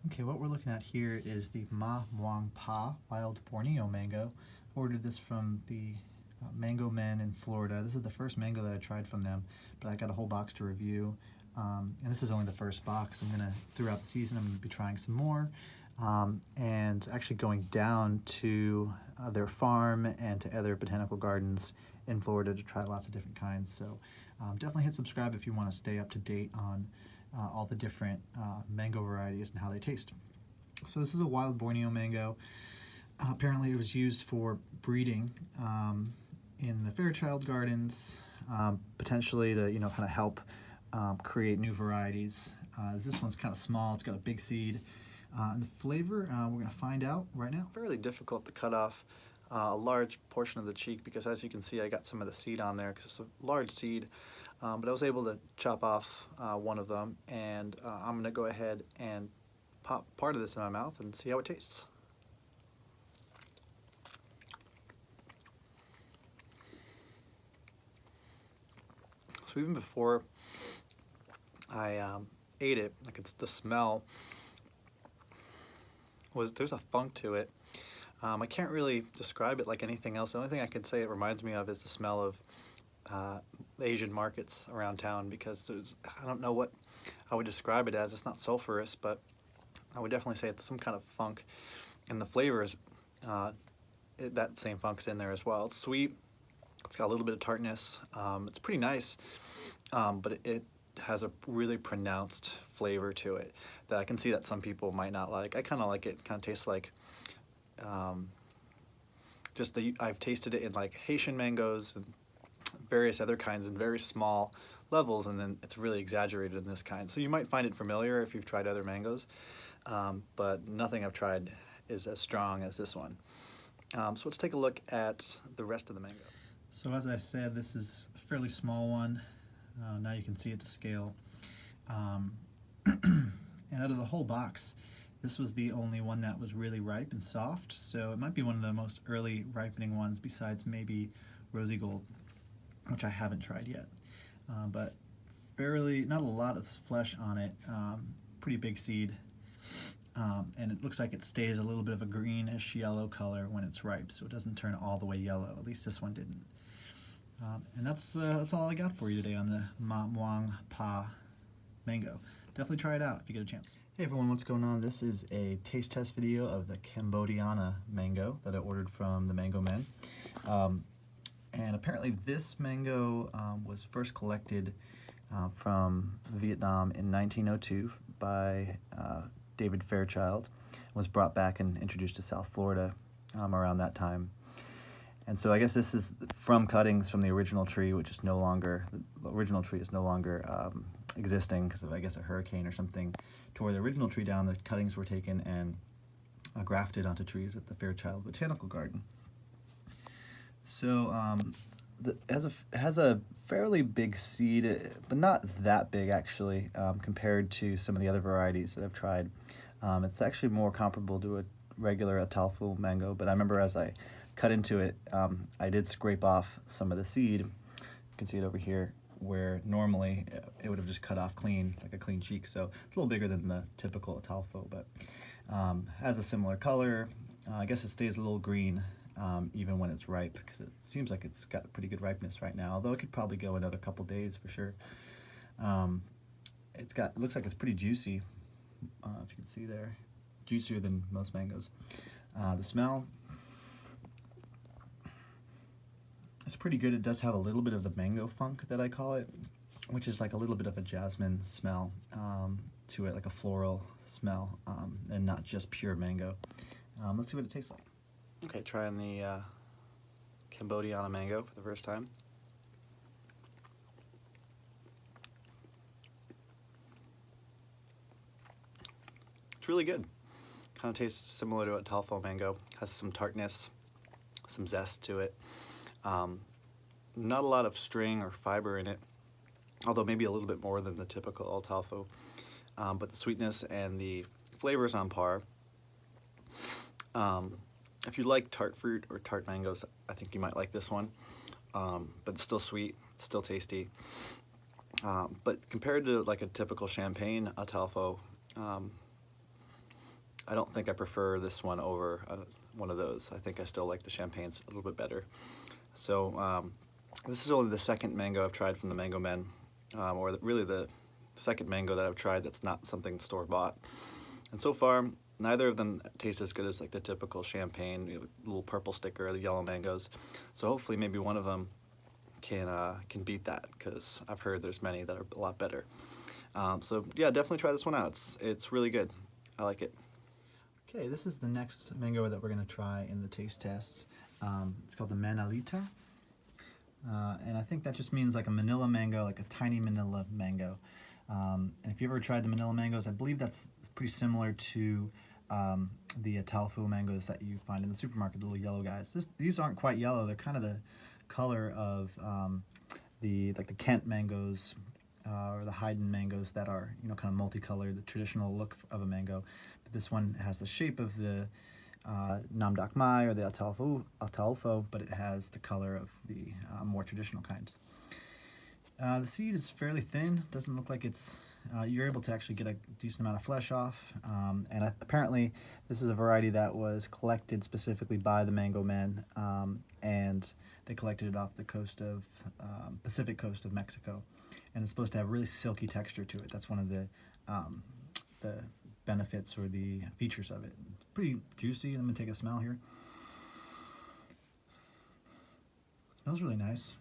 Okay, what we're looking at here is the Muang wild Borneo mango. Ordered this from the MangoMen in Florida. This is the first mango that I tried from them, but I got a whole box to review. And this is only the first box. Throughout the season, I'm gonna be trying some more. And actually going down to their farm and to other botanical gardens in Florida to try lots of different kinds. So definitely hit subscribe if you want to stay up to date on all the different mango varieties and how they taste. So this is a wild Borneo mango. Apparently it was used for breeding in the Fairchild Gardens, potentially to kind of help create new varieties. This one's kind of small, it's got a big seed. And the flavor, we're going to find out right now. Fairly difficult to cut off a large portion of the cheek because, as you can see, I got some of the seed on there because it's a large seed. But I was able to chop off one of them, and I'm going to go ahead and pop part of this in my mouth and see how it tastes. So even before I ate it, the smell there's a funk to it. I can't really describe it like anything else. The only thing I could say it reminds me of is the smell of Asian markets around town, because I don't know what I would describe it as. It's not sulfurous, but I would definitely say it's some kind of funk. And the flavors, that same funk's in there as well. It's sweet. It's got a little bit of tartness. It's pretty nice, but it has a really pronounced flavor to it that I can see that some people might not like. I kind of like it. It kind of tastes like I've tasted it in like Haitian mangoes and various other kinds in very small levels, and then it's really exaggerated in this kind. So you might find it familiar if you've tried other mangoes, but nothing I've tried is as strong as this one. So let's take a look at the rest of the mango. So as I said, this is a fairly small one. Now you can see it to scale. And out of the whole box, this was the only one that was really ripe and soft, so it might be one of the most early ripening ones besides maybe Rosy Gold, which I haven't tried yet. But not a lot of flesh on it, pretty big seed, and it looks like it stays a little bit of a greenish yellow color when it's ripe, so it doesn't turn all the way yellow. At least this one didn't. And that's all I got for you today on the Muang mango. Definitely try it out if you get a chance. Hey everyone, what's going on? This is a taste test video of the Cambodiana mango that I ordered from the MangoMen. And apparently this mango was first collected from Vietnam in 1902 by David Fairchild, and was brought back and introduced to South Florida around that time. And so I guess this is from cuttings from the original tree, which is no longer, the original tree is no longer existing because of, I guess, a hurricane or something tore the original tree down. The cuttings were taken and grafted onto trees at the Fairchild Botanical Garden. So it has a fairly big seed, but not that big actually, compared to some of the other varieties that I've tried. It's actually more comparable to a regular Atalfo mango, but I remember as I cut into it, I did scrape off some of the seed. You can see it over here, where normally it would have just cut off clean, like a clean cheek. So it's a little bigger than the typical Atalfo, but has a similar color. I guess it stays a little green even when it's ripe, because it seems like it's got pretty good ripeness right now, although it could probably go another couple days for sure. It looks like it's pretty juicy, if you can see there. Juicier than most mangoes. The smell, it's pretty good. It does have a little bit of the mango funk that I call it, which is like a little bit of a jasmine smell to it, like a floral smell, and not just pure mango. Let's see what it tastes like. Okay, trying the Cambodiana mango for the first time. It's really good. Kind of tastes similar to a Atalfo mango. Has some tartness, some zest to it. Not a lot of string or fiber in it, although maybe a little bit more than the typical Atalfo. But the sweetness and the flavor is on par. If you like tart fruit or tart mangoes, I think you might like this one. But it's still sweet, it's still tasty. But compared to like a typical champagne Atalfo, I don't think I prefer this one over one of those. I think I still like the champagnes a little bit better. So this is only the second mango I've tried from the MangoMen, or really the second mango that I've tried that's not something store-bought. And so far, neither of them taste as good as like the typical champagne, little purple sticker, the yellow mangoes. So hopefully maybe one of them can beat that, because I've heard there's many that are a lot better. So yeah, definitely try this one out. It's really good. I like it. Okay, this is the next mango that we're going to try in the taste tests. It's called the Manilita. And I think that just means like a manila mango, like a tiny manila mango. And if you ever tried the manila mangoes, I believe that's pretty similar to the Atalfo mangoes that you find in the supermarket, the little yellow guys. These aren't quite yellow. They're kind of the color of the Kent mangoes or the Haden mangoes that are, you know, kind of multicolored, the traditional look of a mango. But this one has the shape of the Nam Dak Mai or the Atalfo, but it has the color of the more traditional kinds. The seed is fairly thin. Doesn't look like it's. You're able to actually get a decent amount of flesh off, and apparently this is a variety that was collected specifically by the MangoMen, and they collected it off the coast of Pacific coast of Mexico, and it's supposed to have really silky texture to it. That's one of the benefits or the features of it. It's pretty juicy. Let me take a smell here. Smells really nice.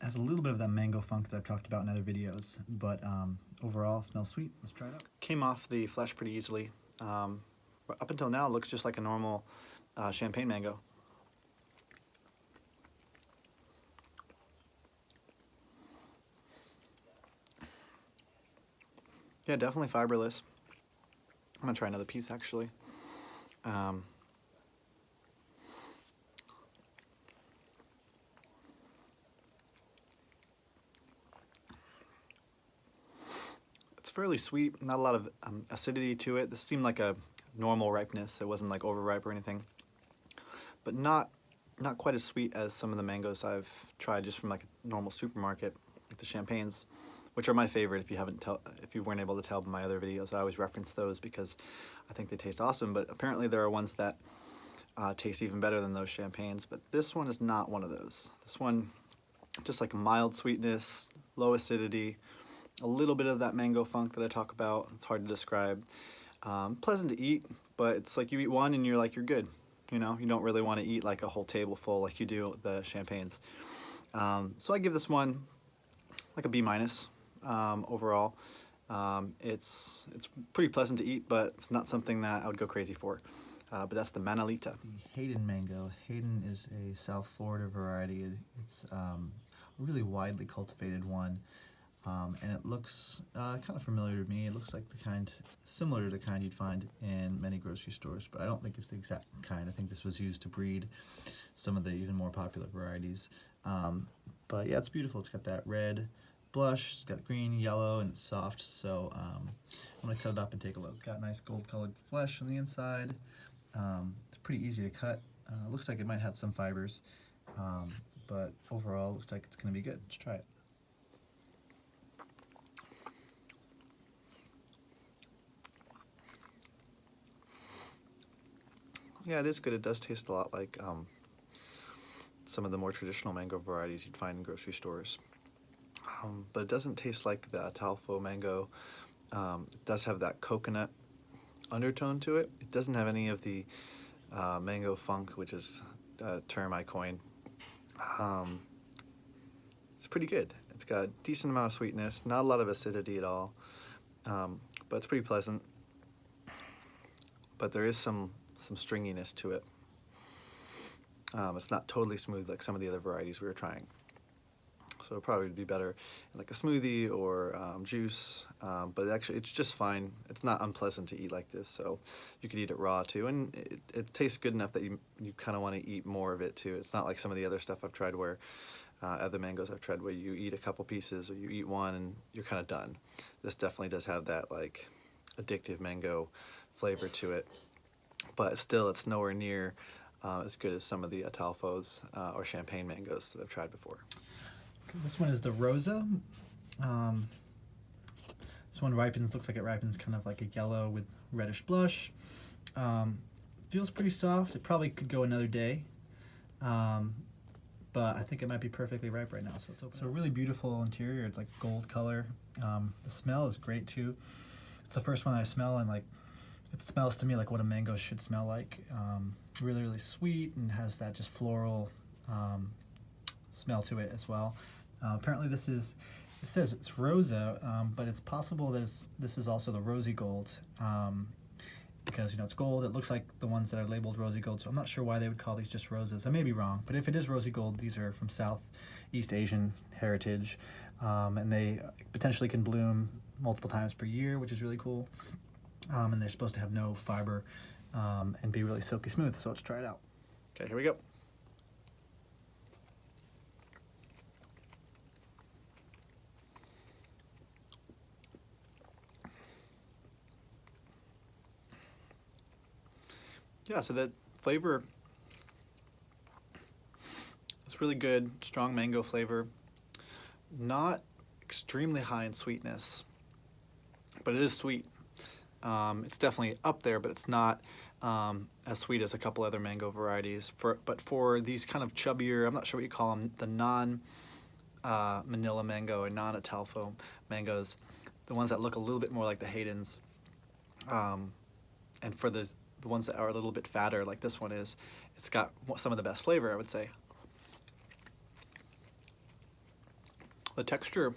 Has a little bit of that mango funk that I've talked about in other videos, but overall smells sweet. Let's try it out. Came off the flesh pretty easily. Up until now, it looks just like a normal champagne mango. Yeah, definitely fiberless. I'm gonna try another piece actually. It's fairly sweet, not a lot of acidity to it. This seemed like a normal ripeness. It wasn't like overripe or anything, but not quite as sweet as some of the mangoes I've tried just from like a normal supermarket, like the champagnes, which are my favorite. If you weren't able to tell by my other videos, I always reference those because I think they taste awesome. But apparently there are ones that taste even better than those champagnes. But this one is not one of those. This one, just like a mild sweetness, low acidity, a little bit of that mango funk that I talk about. It's hard to describe. Pleasant to eat, but it's like you eat one and you're like, you're good. You know, you don't really want to eat like a whole table full like you do the champagnes. So I give this one like a B- overall. It's pretty pleasant to eat, but it's not something that I would go crazy for. But that's the Manilita. The Haden mango. Haden is a South Florida variety. It's a really widely cultivated one. And it looks kind of familiar to me. It looks like the kind, similar to the kind you'd find in many grocery stores, but I don't think it's the exact kind. I think this was used to breed some of the even more popular varieties. But yeah, it's beautiful. It's got that red blush, it's got green, yellow, and it's soft. So I'm gonna cut it up and take a look. It's got nice gold-colored flesh on the inside. It's pretty easy to cut. Looks like it might have some fibers, but overall, looks like it's gonna be good. Let's try it. Yeah, it is good. It does taste a lot like some of the more traditional mango varieties you'd find in grocery stores. But it doesn't taste like the Atalfo mango. It does have that coconut undertone to it. It doesn't have any of the mango funk, which is a term I coined. It's pretty good. It's got a decent amount of sweetness, not a lot of acidity at all, but it's pretty pleasant. But there is some stringiness to it. It's not totally smooth like some of the other varieties we were trying. So it probably would be better in like a smoothie or juice, but actually it's just fine. It's not unpleasant to eat like this, so you could eat it raw too, and it tastes good enough that you kind of want to eat more of it too. It's not like some of the other stuff I've tried where, other mangoes I've tried where you eat a couple pieces or you eat one and you're kind of done. This definitely does have that like addictive mango flavor to it, but still it's nowhere near as good as some of the Atalfos or champagne mangoes that I've tried before. Okay, this one is the Rosa. This one ripens, looks like it ripens kind of like a yellow with reddish blush. Feels pretty soft. It probably could go another day, but I think it might be perfectly ripe right now. So let's open. So really beautiful interior. It's like gold color. The smell is great too. It's the first one I smell, and like it smells to me like what a mango should smell like. Really, really sweet, and has that just floral smell to it as well. Apparently this is, it says it's Rosa, but it's possible that this is also the Rosy Gold, because it's gold. It looks like the ones that are labeled Rosy Gold, so I'm not sure why they would call these just roses. I may be wrong, but if it is Rosy Gold, these are from Southeast Asian heritage, and they potentially can bloom multiple times per year, which is really cool. And they're supposed to have no fiber and be really silky smooth, so let's try it out. Okay, here we go. Yeah, so that flavor is really good, strong mango flavor. Not extremely high in sweetness, but it is sweet. It's definitely up there, but it's not as sweet as a couple other mango varieties. But for these kind of chubbier, I'm not sure what you call them, the non-Manila mango or non-Atalfo mangoes, the ones that look a little bit more like the Hadens, and for the ones that are a little bit fatter, like this one is, it's got some of the best flavor, I would say. The texture,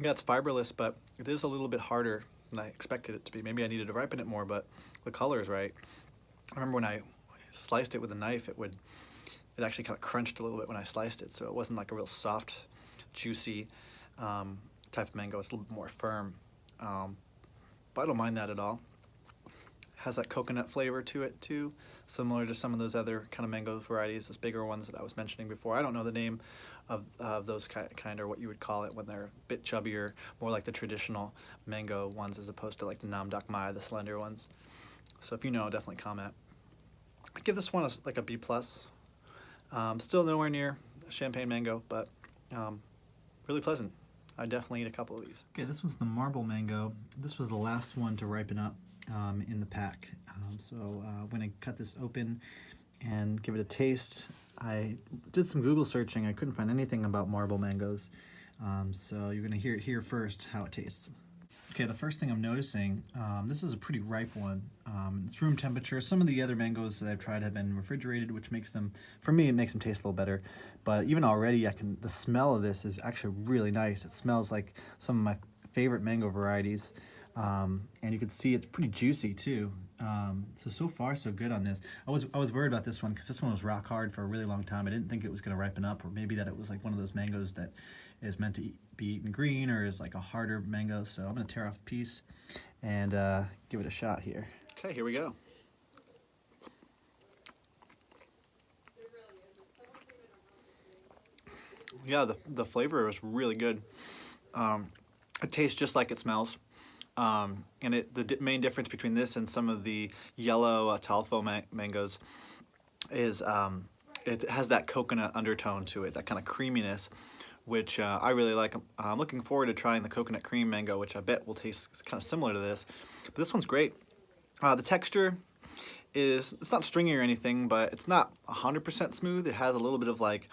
yeah, it's fiberless, but it is a little bit harder than I expected it to be. Maybe I needed to ripen it more, but the color is right. I remember when I sliced it with a knife, it actually kind of crunched a little bit when I sliced it, so it wasn't like a real soft, juicy type of mango. It's a little bit more firm. But I don't mind that at all. Has that coconut flavor to it too, similar to some of those other kind of mango varieties, those bigger ones that I was mentioning before. I don't know the name of those kind, or what you would call it when they're a bit chubbier, more like the traditional mango ones as opposed to like the Nam Dak Mai, the slender ones. So if you know, definitely comment. I'd give this one like a B+. Still nowhere near champagne mango, but really pleasant. I definitely eat a couple of these. Okay, this one's the marble mango. This was the last one to ripen up in the pack. So when I cut this open and give it a taste, I did some Google searching. I couldn't find anything about marble mangoes. So you're gonna hear it here first, how it tastes. Okay, the first thing I'm noticing, this is a pretty ripe one. It's room temperature. Some of the other mangoes that I've tried have been refrigerated, which makes them, for me, it makes them taste a little better. But even already, the smell of this is actually really nice. It smells like some of my favorite mango varieties. And you can see it's pretty juicy too. So far so good on this. I was worried about this one because this one was rock hard for a really long time. I didn't think it was going to ripen up, or maybe that it was like one of those mangoes that is meant to be eaten green, or is like a harder mango. So I'm going to tear off a piece and give it a shot here. Okay, here we go. Yeah, the flavor is really good. It tastes just like it smells. And the main difference between this and some of the yellow Atalfo mangoes is it has that coconut undertone to it, that kind of creaminess, which I really like. I'm looking forward to trying the coconut cream mango, which I bet will taste kind of similar to this. But this one's great. The texture it's not stringy or anything, but it's not 100% smooth. It has a little bit of like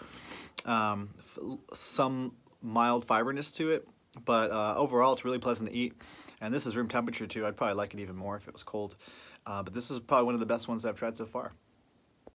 some mild fiberness to it, but overall it's really pleasant to eat. And this is room temperature too. I'd probably like it even more if it was cold. But this is probably one of the best ones I've tried so far.